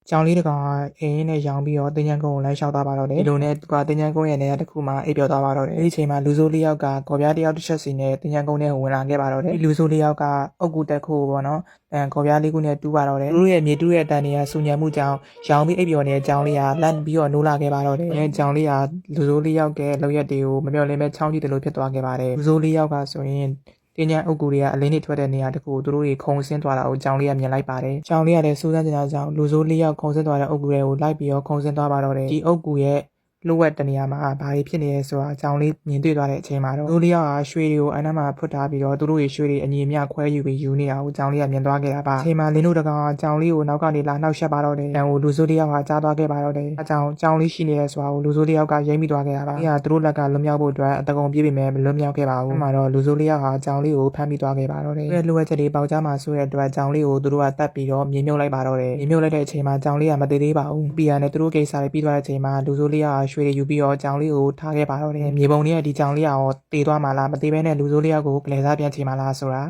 ကြောင်လေးတကောင်ကအင်းနဲ့ရောင်ပြီးတော့တင်ချန်ကုန်းကိုလိုက်လျှောက်သွားပါတော့တယ်ဒီလိုနဲ့ကတင်ချန်ကုန်းရဲ့နေရာတစ်ခုမှာအိပ်ပျော်သွားပါတော့တယ်အဲ့ဒီချိန်မှာလူဆိုးလေးယောက်ကကော်ပြားတစ်ယောက်တစ်ချက်စီနဲ့တင်ချန်ကုန်းထဲကိုဝင်လာခဲ့ပါတော့တယ်ဒီလူဆိုးလေးယောက်ကအုတ်ကူတက်ခိုးပေါ့နော်ကော်ပြားလေးခုနဲ့တူးပါတော့တယ်သူတို့ရဲ့မြေတူးရဲ့အတန်တွေကဆူညံမှုကြောင့်ရောင်ပြီးအိပ်ပျော်နေတဲ့ကြောင်လေးကလန့်ပြီးတော့နိုးလာခဲ့ပါတော့တယ်အဲကြောင်လေးကလူဆိုးလေးယောက်ကလောက်ရက်တွေကိုမမျှော်လင့်ပဲချောင်းကြည့်တယ်လို့ဖြစ်သွားခဲ့ပါတယ်လူဆိုးလေးယောက်ကဆိုရင်တင်းညာအုပ်ကူတွေကအလင်းတွေထွက်တဲ့နေရာတခုကိုသူတို့တွေခုံဆင်းသွားတာကိုကြောင်လေးကမြင်လိုက်ပါတယ်။ကြောင်လေးကလည်းစူးစမ်းကြတာကြောင့်လူဆိုးလေးယောက်ခုံဆင်းသွားတဲ့အုပ်ကူတွေကိုလိုက်ပြီးတော့ခုံဆင်းသွားပါတော့တယ်။ဒီအုပ်ကူရဲ့လှုပ်ဝက်တနေရာမှာဘာတွေဖြစ်နေလဲဆိုတာကြောင်လေးမြင်တွေ့သွားတဲ့အချိန်မှာတော့လူလေးယောက်ကရွှေတွေကိုအနားမှာဖွတ်ထားပြီးတော့သူတို့ရဲ့ရွှေတွေအညီအမျှခွဲယူပြီးယူနေတာကိုကြောင်လေးကမြင်သွားခဲ့တာပါ။အချိန်မှာလင်းတို့တကောင်ကကြောင်လေးကိုနောက်ကနေလာနှောက်ရှက်ပါတော့တယ်။တန်ကိုလူဆိုးလေးယောက်ကကြားသွားခဲ့ပါတော့တယ်။အကြောင်လေးရှိနေရဲဆိုတာကိုလူဆိုးလေးယောက်ကရိမ့်မိသွားခဲ့တာပါ။အဲဒါသူတို့လက်ကလွတ်မြောက်ဖို့အတွက်အတကုံပြေးပေမဲ့မလွတ်မြောက်ခဲ့ပါဘူး။အဲ့မှာတော့လူဆိုးလေးယောက်ကကြောင်လေးကိုဖမ်းမိသွားခဲ့ပါတော့တယ်။အဲ့လှုပ်ဝက်ချက်တွေပေါက်ကြားမှာဆိုတဲ့အတွက်ကြောင်လေးကိုသူတို့ကတတ်ပြီးတော့မြေမြုပ်လိုက်ပါတော့တယ်။မြေမြုပ်လိုက်တဲ့အချိန်မှာကြောင်လေးကမသေးသေးပါဘူး။ပြီးရတယ်သူတို့ကိစ္စတွေပြီးသွားတဲ့အချိန်မှာလူဆိုးလေးယောက်ကရွှေတွေယူပြီးတော့ကြောင်လေးကိုထားခဲ့ပါတော့တယ်။မြေပုံလေးကဒီကြောင်လေးကရောတေးသွားမှလားမသေးဘဲနဲ့လူဆိုးလေးယောက်ကိုကလေးစားပြန်ချင်မှလားဆိုတာ